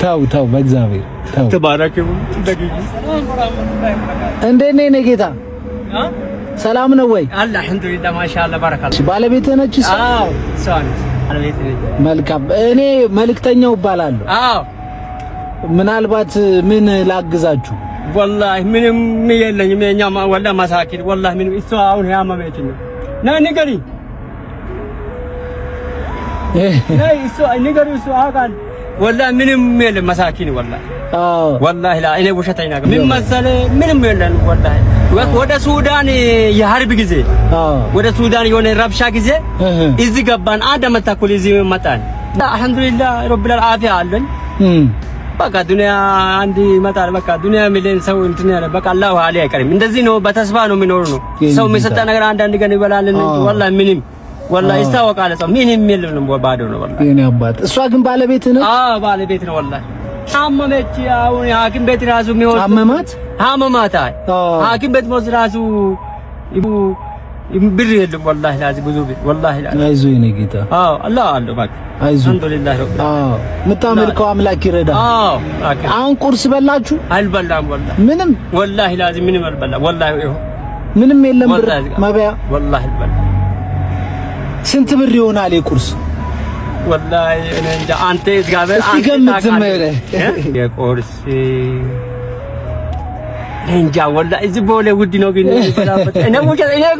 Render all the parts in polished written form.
ታው በእግዚአብሔር ታው ተባረክ ደቂቃ እንዴት ነህ ጌታ? ሰላም ነው ወይ? አልሐምዱሊላህ ማሻአላህ ባረካላህ። ባለቤትህ ነች? አዎ ሰዋን ባለቤቴ ነች። መልካም። እኔ መልእክተኛው እባላለሁ። አዎ ምናልባት ምን ላግዛችሁ? ወላሂ ምንም የለኝም። የኛ ወላሂ ማሳኪን ወላሂ ምንም እሱ አሁን ያመመች ነው። ና ንገሪ ነይ እሱ ንገሪ እሱ አውቃል። ወላሂ ምንም የለም ማሳኪን ወላሂ ወላሂ ላ እኔ ውሸተኛ ነገር ምን መሰለህ ምንም የለም ወላሂ። ወደ ሱዳን የሐርብ ጊዜ ወደ ሱዳን የሆነ ረብሻ ጊዜ እዚህ ገባን። አንድ ዓመት ተኩል እዚህ መጣን። አልሐምዱሊላህ ረብል ዓለሚን አለን። በቃ ዱንያ አንድ ይመጣል። በቃ ዱንያ ሚሊዮን ሰው እንትን ያለ በቃ አላህ አሊ አይቀርም። እንደዚህ ነው፣ በተስፋ ነው የሚኖር ነው። ሰው የሚሰጣ ነገር አንዳንድ ቀን ይበላል እንጂ ወላሂ ምንም ወላሂ ይስታወቃል። ሰው ምንም የለም ባዶ ነው ወላሂ። የኔ አባት እሷ ግን ባለቤት ነው? አዎ ባለቤት ነው ወላሂ። አመመች። አሁን ሐኪም ቤት ራሱ የሚወስድ አመማት። ሐኪም ቤት ወስድ ራሱ ብር የለም ወላሂ ላዚ ብዙ ብር ወላሂ ላዚ። አይዞህ የኔ ጌታ። አዎ አላህ አለው በቃ አይዞህ። አልሐምዱሊላህ ረብ። አዎ የምታመልከው አምላክ ይረዳ። አዎ አሁን ቁርስ በላችሁ? አልበላም ወላሂ ምንም ወላሂ ላዚ ምንም አልበላም ወላሂ። ምንም የለም ብር መብያ ወላሂ አልበላም። ስንት ብር ይሆናል የቁርስ? ወላሂ እኔ እንጃ። አንተ እግዚአብሔር አንተ ታውቃለህ የቁርስ እንጃ ወላሂ እዚህ ቦሌ ውድ ነው ግን ይበላበት። እኔ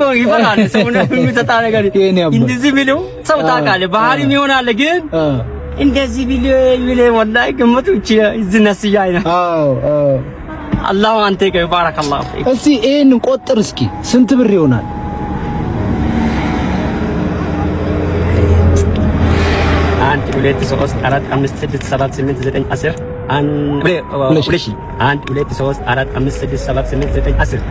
ነው ይበላል ሰው ነው የሚሰጣ ነገር እንደዚህ ቢሉ ሰው ታውቃለህ ባህሪም ይሆናል ግን እንደዚህ ቢሉ ወላሂ ግምቱ እዚህ ነስያ አይና። አላህ አንተ ባረከላህ። እስቲ ይሄን ቆጥር እስኪ ስንት ብር ይሆናል? 1 2 3 4 5 6 7 8 9 10 1 2 3 4 5 6 7 8 9 10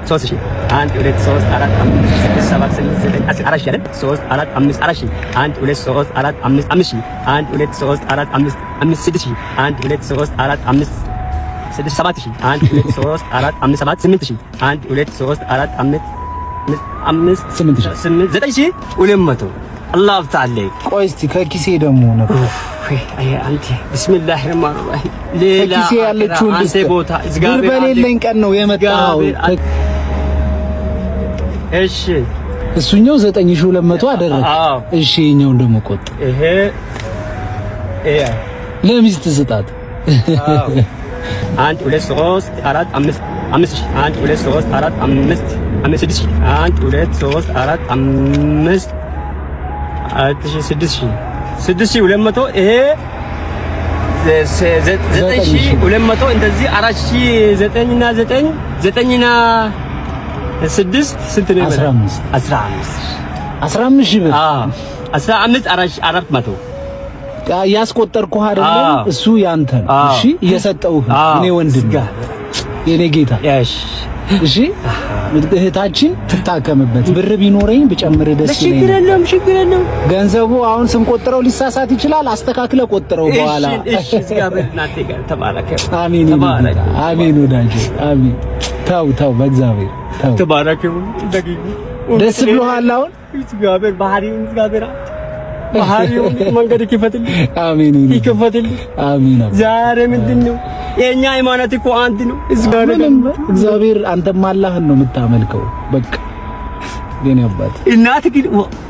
3000 1 2 3 4 5 6 7 8 9 10 4000 አይደል 3 4 5 4000 1 2 3 4 5 5000 1 2 3 4 5 5 6000 1 2 3 4 5 6 7000 1 2 3 4 5 7 8000 1 2 3 4 5 8 9200 አላህ ተዓላ። ቆይ እስቲ ከኪሴ ደግሞ ነው አንተ ቢስሚላህ ረህማን ረሂም ሌላ ከኪሴ ያለችው አንተ ቦታ እግዚአብሔር በሌለኝ ቀን ነው የመጣው። እሺ እሱኛው 9200 አደረገ። እሺ እኛው ደግሞ ቆጥ ይሄ ለሚስት ስጣት። 1 2 3 4 5 5000 1 2 3 4 5 5000 1 2 3 4 5 6200 ይሄ 9200 እንደዚህ 4009 እና 9 9 እና 6 ስንት ነው? 15 ሺህ ብር 15 400 ያስቆጠርኩህ አይደለም እሱ ያንተ ነው። እሺ እየሰጠሁህ እኔ ወንድም የኔ ጌታ እሺ እህታችን ትታከምበት። ብር ቢኖረኝ ብጨምር ደስ ይለኛል። ችግር የለም። ገንዘቡ አሁን ስንቆጥረው ሊሳሳት ይችላል። አስተካክለ ቆጥረው በኋላ። እሺ እግዚአብሔር እናንተ ጋር ተባረከ። አሜን አሜን ወዳጄ አሜን። ታው በእግዚአብሔር ታው ተባረከ። ደስ ብሎሃል አሁን? እግዚአብሔር እግዚአብሔር መንገድ ይከፈትልኝ። አሜን ይከፈትልኝ። አሜን። ዛሬ ምንድነው የኛ ሃይማኖት እኮ አንድ ነው። እግዚአብሔር አንተም አላህን ነው የምታመልከው። በቃ የኔ አባት እናትህ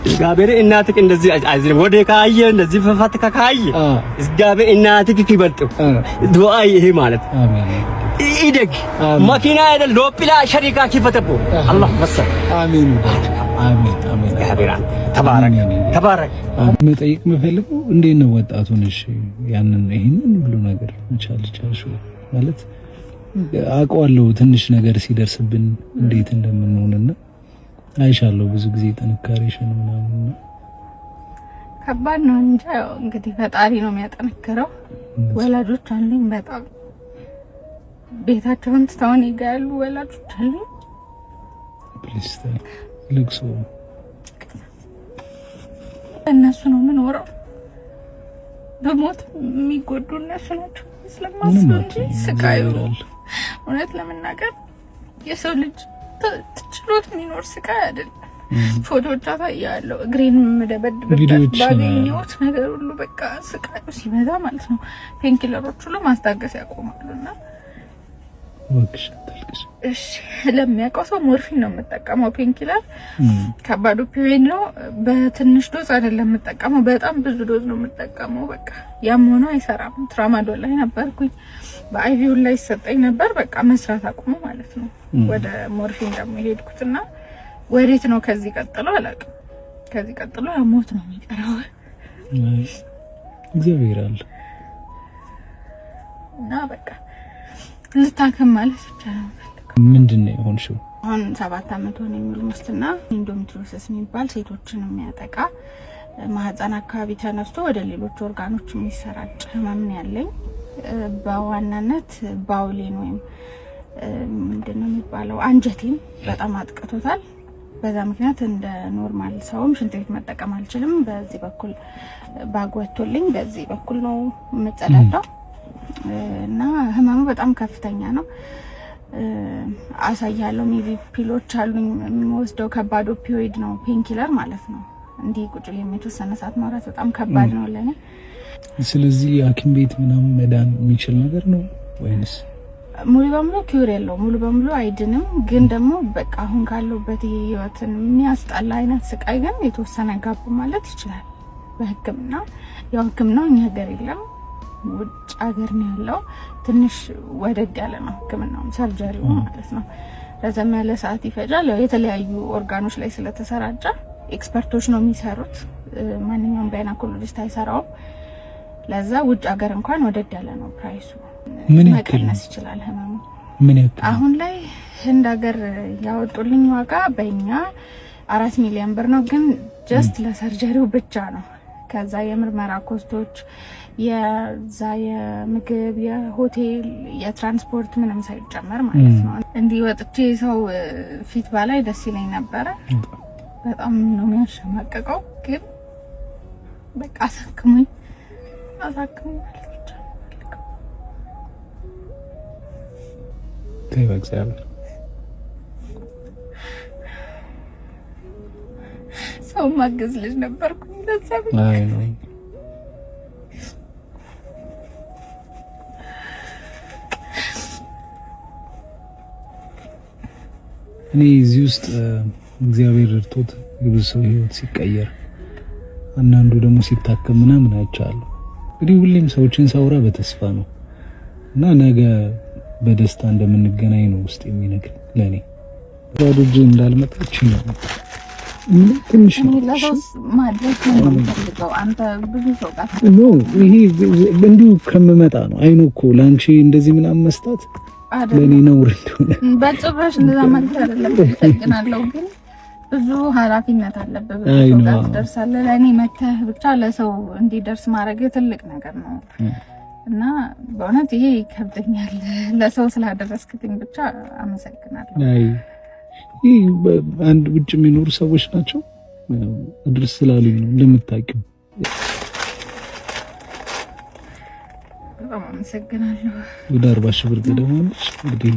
እግዚአብሔር እናትህ እንደዚህ አይዝም ወደ ካየ እንደዚህ ፈፋትካ ካየ እግዚአብሔር እናትህ ይበልጥ ዱአ ይሄ ማለት አሜን። ይደግ መኪና አይደል ዶፕላ ሸሪካ ይፈተቦ አላህ ወሰለ አሜን አሜን አሜን። ያብራን ተባረክ። መጠየቅ የምፈልገው እንዴት ነው ወጣቱን? እሺ ያንን ይሄንን ሁሉ ነገር መቻል ቻልሽ ማለት አውቀዋለሁ። ትንሽ ነገር ሲደርስብን እንዴት እንደምንሆንና አይሻለሁ ብዙ ጊዜ ጥንካሬሽን ምናምን ከባድ ነው እንጂ እንግዲህ ፈጣሪ ነው የሚያጠነክረው። ወላጆች አሉኝ በጣም ቤታቸውን ትተውን ይጋሉ ወላጆች አሉኝ። ፕሊስ ልክሶ እነሱ ነው የምኖረው። በሞት የሚጎዱ እነሱ ናቸው ስለማስብ እንጂ ስቃዩ እውነት ለመናገር የሰው ልጅ ትችሎት የሚኖር ስቃይ አይደለም። ፎቶዎች አሳያለሁ። እግሬን መደበድብበት ባገኘሁት ነገር ሁሉ በቃ ስቃዩ ሲበዛ ማለት ነው ፔንኪለሮች ሁሉ ማስታገስ ያቆማሉና ወክሽ ተልክሽ እሺ ለሚያውቀው ሰው ሞርፊን ነው የምጠቀመው። ፔንኪለር ከባድ ኦፒዮይድ ነው። በትንሽ ዶዝ አይደለም የምጠቀመው፣ በጣም ብዙ ዶዝ ነው የምጠቀመው። በቃ ያም ሆኖ አይሰራም። ትራማዶል ላይ ነበርኩኝ፣ በአይቪው ላይ ይሰጠኝ ነበር። በቃ መስራት አቁሞ ማለት ነው ወደ ሞርፊን ደግሞ ሄድኩትና ወዴት ነው ከዚህ ቀጥሎ አላውቅም። ከዚህ ቀጥሎ ሞት ነው የሚቀረው። እግዚአብሔር አለ እና በቃ ልታከም ማለት ይቻላል። ምንድነው የሆንሽው? አሁን 7 አመት ሆነ የሚል ሙስና ኢንዶሜትሪዮሲስ የሚባል ሴቶችን የሚያጠቃ ማህፀን አካባቢ ተነስቶ ወደ ሌሎች ኦርጋኖች የሚሰራጭ ህመም ያለኝ። በዋናነት ባውሌን ወይም ምንድነው የሚባለው አንጀቴን በጣም አጥቅቶታል። በዛ ምክንያት እንደ ኖርማል ሰውም ሽንት ቤት መጠቀም አልችልም። በዚህ በኩል ባጓቶልኝ በዚህ በኩል ነው የምጸዳዳው እና ህመሙ በጣም ከፍተኛ ነው። አሳያለሁ። ሜቢ ፒሎች አሉኝ የምወስደው ከባድ ኦፒዮይድ ነው፣ ፔንኪለር ማለት ነው። እንዲህ ቁጭ የተወሰነ ሰዓት ማውራት በጣም ከባድ ነው ለኔ። ስለዚህ ሐኪም ቤት ምናምን መዳን የሚችል ነገር ነው ወይንስ ሙሉ በሙሉ ኪውር የለው? ሙሉ በሙሉ አይድንም፣ ግን ደግሞ በቃ አሁን ካለውበት ህይወትን የሚያስጠላ አይነት ስቃይ ግን የተወሰነ ጋብ ማለት ይችላል በህክምና። ያው ህክምናው እኛ ሀገር የለም፣ ውጭ ሀገር ነው ያለው። ትንሽ ወደድ ያለ ነው ህክምናው፣ ሰርጀሪው ማለት ነው። ረዘም ያለ ሰዓት ይፈጃል። ያው የተለያዩ ኦርጋኖች ላይ ስለተሰራጨ ኤክስፐርቶች ነው የሚሰሩት፣ ማንኛውም ጋይናኮሎጂስት አይሰራውም። ለዛ ውጭ ሀገር እንኳን ወደድ ያለ ነው ፕራይሱ። ምን መቀነስ ይችላል ህመሙ። ምን ያክል አሁን ላይ ህንድ ሀገር ያወጡልኝ ዋጋ በእኛ 4 ሚሊዮን ብር ነው፣ ግን ጀስት ለሰርጀሪው ብቻ ነው። ከዛ የምርመራ ኮስቶች፣ የዛ የምግብ፣ የሆቴል፣ የትራንስፖርት ምንም ሳይጨመር ማለት ነው። እንዲህ ወጥቼ ሰው ፊት ባላይ ደስ ይለኝ ነበረ። በጣም ነው የሚያሸማቀቀው፣ ግን በቃ አሳክሙኝ ማለት ብቻ ነው። በእግዚአብሔር ሰው ማገዝ ልጅ ነበርኩኝ። ለዛ አይ ነው እኔ እዚህ ውስጥ እግዚአብሔር እርቶት የብዙ ሰው ህይወት ሲቀየር አንዳንዱ ደግሞ ሲታከም ምናምን አይቻለሁ። እንግዲህ ሁሌም ሰዎችን ሳውራ በተስፋ ነው እና ነገ በደስታ እንደምንገናኝ ነው ውስጥ የሚነግር ለኔ ወደጅ እንዳልመጣች ነው። ትንሽ ለሰውስ ማድረግ ነው የምፈልገው። አንተ ብዙ ሰው ጋር ነው ይሄ እንዲሁ ከመመጣ ነው። አይኑ እኮ ላንቺ እንደዚህ ምናምን መስጣት ለኔ ነው እንደሆነ በጭራሽ እንደዛ ማለት አይደለም። ተጠቅናለሁ ግን ብዙ ኃላፊነት አለበት። ብዙ ሰው ጋር ትደርሳለህ። ለኔ መተህ ብቻ ለሰው እንዲደርስ ማድረግ ትልቅ ነገር ነው እና በእውነት ይሄ ይከብደኛል። ለሰው ስላደረስክልኝ ብቻ አመሰግናለሁ። አይ ይሄ አንድ ውጭ የሚኖሩ ሰዎች ናቸው አድርስ ስላሉኝ ነው እንደምታውቂው። በጣም አመሰግናለሁ። ወደ 40 ሺህ ብር ገደማ ነች እንግዲህ።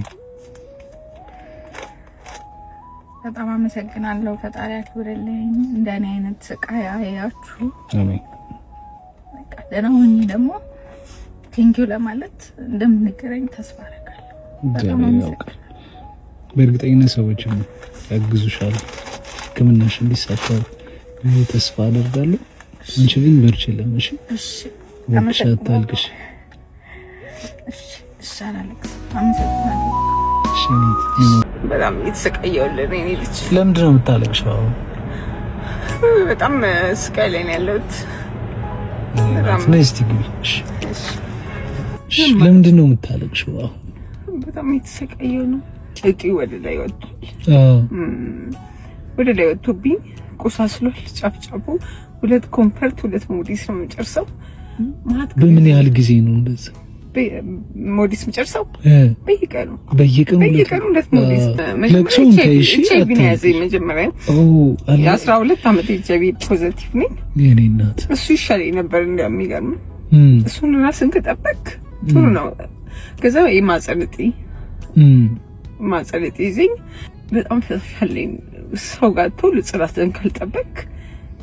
በጣም አመሰግናለሁ። ፈጣሪ ያክብርልኝ። እንደኔ አይነት ስቃይ አያችሁ። አሜን። በቃ ደህና ሁኚ። ደግሞ ቴንኪው ለማለት እንደምንገናኝ ተስፋ አደርጋለሁ። በጣም አመሰግናለሁ። በእርግጠኝነት ሰዎች ያግዙሻል፣ ህክምናሽ እንዲሳካ ተስፋ አደርጋለሁ። አንቺ ግን በርቺልን። እሺ እሺ። አመሰግናለሁ። እሺ አላለቅስ። አመሰግናለሁ። እሺ በጣም የተሰቃየሁልህ እኔ ልጅ። ለምንድን ነው የምታለቅሽው? በጣም ስቃይ ላይ ነው ያለሁት። ነስቲ ግቢ። እሺ ለምንድን ነው የምታለቅሽው? በጣም የተሰቃየሁ ነው። ጭቂ ወደ ላይ ወጥቶብኝ ቆሳስሏል። ጫፍጫፉ 2 ኮምፈርት 2 ሞዲስ ነው የምጨርሰው። በምን ያህል ጊዜ ነው እንደዛ ሞዲስ የምጨርሰው? በየቀኑ 2 ሞዲስ። ለቅሶም ታይሽ መጀመሪያ 12 ዓመት ኤችአይቪ ፖዚቲቭ ነኝ የኔ እናት። እሱ ይሻለኝ ነበር እንደሚገርም። እሱን ራስን ከጠበቅ ጥሩ ነው። ከዛ ማጸለጥ ይዘኝ በጣም ተሻለኝ። ሰው ጋር ቶሎ ጽዳትን ካልጠበቅ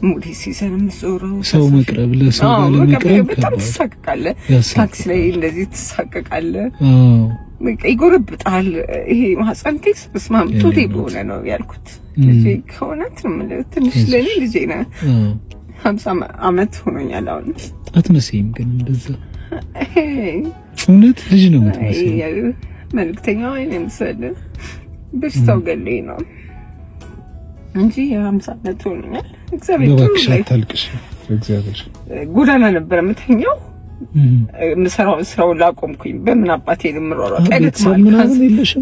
ሙዲ ሲሰን ምዞረው ሰው መቅረብ ለሰው ጋር ለመቅረብ በጣም ተሳቀቃለህ። ታክሲ ላይ እንደዚህ ተሳቀቃለህ። ይጎረብጣል። ይሄ ማህፀን ኬስ በስማም ቶቴ በሆነ ነው ያልኩት። ልጄ ከሆነት ነው ማለት ትንሽ ለኔ ልጄ ነው። 50 ዓመት ሆኖኛል አሁን። አትመስይም ግን እንደዛ እውነት ልጅ ነው የምትመስለው። መልክተኛው አይኔም ሰለ በሽታው ገለኝ ነው እንጂ 50 ዓመት ሆኖኛል። እግዚአብሔር በባክሽ አታልቅሽ። እግዚአብሔር ጎዳና ነበር የምተኛው። ስራውን ላቆምኩኝ። በምን አባቴ ልምሯሯጥ?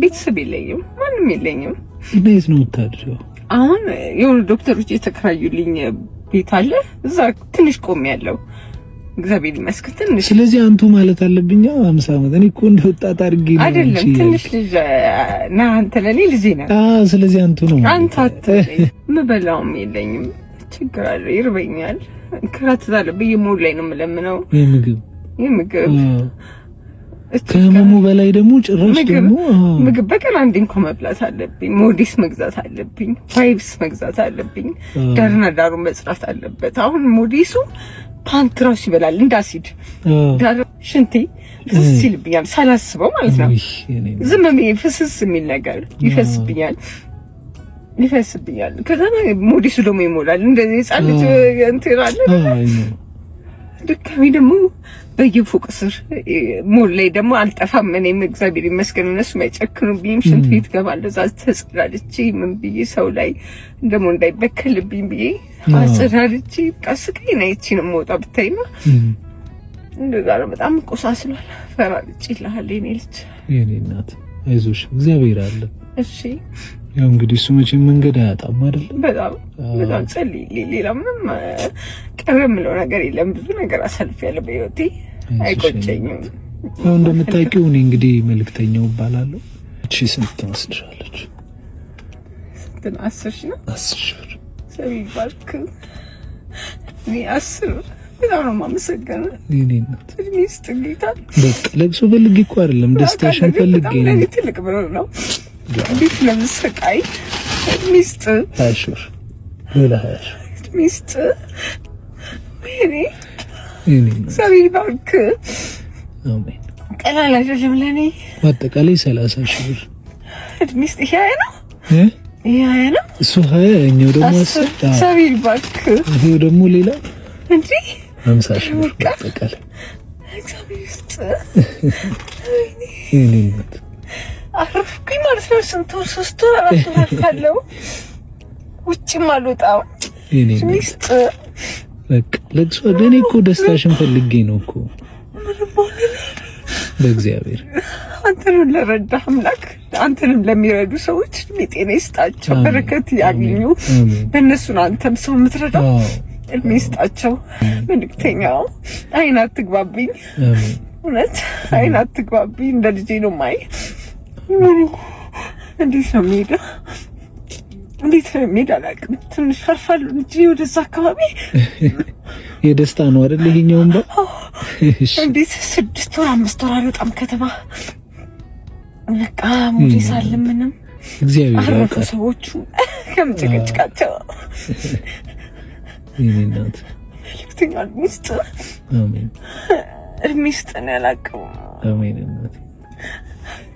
ቤተሰብ የለኝም፣ ማንም የለኝም። እንዴት ነው የምታድሪው? አሁን የሆኑ ዶክተሮች የተከራዩልኝ ቤት አለ። እዛ ትንሽ ቆሜያለሁ። እግዚአብሔር ይመስገን ትንሽ። ስለዚህ አንቱ ማለት አለብኝ 50 ዓመት። እኔ እኮ እንደ ወጣት አድርጌ ነው አይደለም። ትንሽ ልጅ ና አንተ ለኔ ልጅ ነህ። ስለዚህ አንቱ ነው አንተ ምበላውም የለኝም። ችግር አለ፣ ይርበኛል። ክራት ዛለብኝ ሞል ላይ ነው የምለምነው የምግብ ከህመሙ በላይ ደግሞ ጭራሽ ደግሞ ምግብ በቀን አንዴ እንኳን መብላት አለብኝ። ሞዲስ መግዛት አለብኝ። ፋይብስ መግዛት አለብኝ። ዳርና ዳሩ መጽዳት አለበት። አሁን ሞዲሱ ፓንትራስ ይበላል እንዳሲድ ዳር ሽንቴ ፍስስ ይልብኛል ሳላስበው ማለት ነው። ዝም ብዬ ፍስስ የሚል ነገር ይፈስብኛል። ከዛ ሞዲሱ ደግሞ ይሞላል። እንደዚህ ጻልት እንትን አለ። ድካሚ ደግሞ በየፎቅ ስር ሞል ላይ ደግሞ አልጠፋም። እኔም እግዚአብሔር ይመስገን እነሱ አይጨክኑብኝም። ሽንት ቤት ገባለሁ። እዛ ተጽዳድቼ ምን ብዬ ሰው ላይ ደግሞ እንዳይበከልብኝ ብዬ አጽዳድቼ ቀስቀኝ ነው እቺ ነው የምወጣ ብታይማ እንደዛ ነው። በጣም ቆሳስሏል። ፈራልጭ ይላል የኔ ልጅ። የኔ እናት አይዞሽ፣ እግዚአብሔር አለ። እሺ ያው እንግዲህ እሱ መቼም መንገድ አያጣም አይደል? በጣም ጸልይ። ሌላ ምንም ቀረ የምለው ነገር የለም። ብዙ ነገር አሳልፌያለሁ በህይወቴ፣ አይቆጨኝም። ያው እንደምታውቂው እኔ እንግዲህ መልክተኛው እባላለሁ። እቺ ስንት ትመስልሻለች? ስንት ነው? 10 ሺህ ነው። 10 ሺህ ብር ሰው ይባርክ። እኔ 10 በጣም ነው የማመሰግነው። የኔ እናት ሚስት ጌታ በቃ ለቅሶ ፈልጌ እኮ አይደለም ደስታሽን ፈልጌ ነው። ለኔ ትልቅ ብር ነው። እንዴት ለምሰቃይ ሚስት አሹር ሌላ አሹር ሚስት ወይኔ ሰሪ ባንክ አሜን። ቀላል አይደለም ለኔ። በአጠቃላይ 30 ሺህ ብር ሚስት ይሄ ነው ነው እሱ 20 እኛው ደግሞ 10 ሰሪ ባንክ ይሄ ደግሞ ሌላ እንዴ 50 ሺህ ብር በአጠቃላይ ሚስት የኔ እናት አረፍኩኝ ማለት ነው። ስንት ወር 3 ወር 4 ወር አልፋለሁ። ውጭም አልወጣም። ሚስት በቃ ለቅሶ ለኔ እኮ ደስታሽን ፈልጌ ነው እኮ በእግዚአብሔር አንተንም ለረዳህ አምላክ አንተንም ለሚረዱ ሰዎች ጤና ይስጣቸው፣ በረከት ያግኙ። በእነሱን አንተም ሰው የምትረዳው እድሜ ይስጣቸው። መልክተኛው አይን አትግባብኝ፣ እውነት አይን አትግባብኝ። እንደ ልጄ ነው ማይ እንዴት ነው የምሄደው? እንዴት ነው የምሄድ አላውቅም። ትንሽ አርፋለሁ እንጂ ወደዛ አካባቢ የደስታ ነው አይደል? ይሄኛውን እንዴት 6 ወር 5 ወር አልወጣም ከተማ በቃ ሙዲስ አለ ምንም እግዚአብሔር ያውቃል። ሰዎቹ ከምጭቅጭቃቸው ይሄናት ልክተኛ ሚስት አሜን። ሚስት ነው ያላቀው አሜን። እናት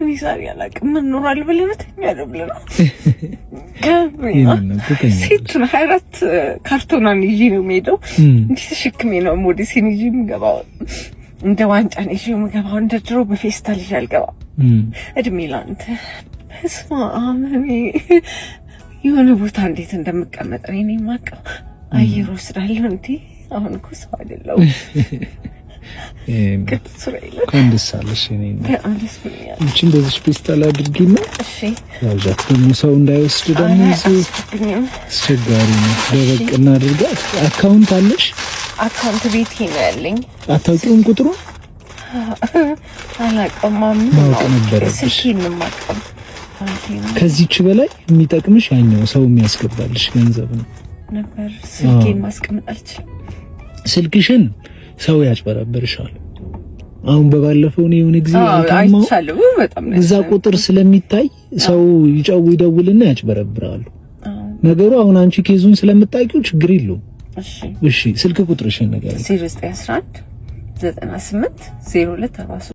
ሚዛሪ ያላቀው ምን ኖራል ብለነት ያለው ብለና ሴቱን 24 ካርቶናን ይዤ ነው የምሄደው። እንዴት ተሸክሜ ነው ሞዲስን ይዤ የምገባው? እንደ ዋንጫ ነው ይዤ የምገባው። እንደ ድሮ በፌስታል ይዤ አልገባም። እድሜ ላንተ በስመ አብ። የሆነ ቦታ እንዴት እንደምቀመጥ እኔ ነኝ የማውቀው። አየር ወስዳለሁ እንዴ? አሁን እኮ ሰው አይደለሁም። ከንደሳለሽ እኔ እቺን በዚህ ፔስታል አድርጊና እሺ። ያውዛት ደግሞ ሰው እንዳይወስድ ደግሞ አስቸጋሪ ነው። ደረቅ እናድርጋት። አካውንት አለሽ? አካውንት ቤት ነው ያለኝ። አታውቂውም? ቁጥሩ አላውቅም። ማወቅ ነበረብሽ። ስልኬን ማቀም ከዚህች በላይ የሚጠቅምሽ ያኛው ሰው የሚያስገባልሽ ገንዘብ ነው ነበር። ስልኬን ማስቀመጥ አልችልም። ስልክሽን ሰው ያጭበረብርሻል። አሁን በባለፈው ነው የሆነ ጊዜ አልታማው እዛ ቁጥር ስለሚታይ ሰው ይደውልና ያጭበረብራሉ። ነገሩ አሁን አንቺ ኬዙን ስለምታውቂው ችግር የለውም። እሺ ስልክ ቁጥርሽን ነገር 0911 98 02 43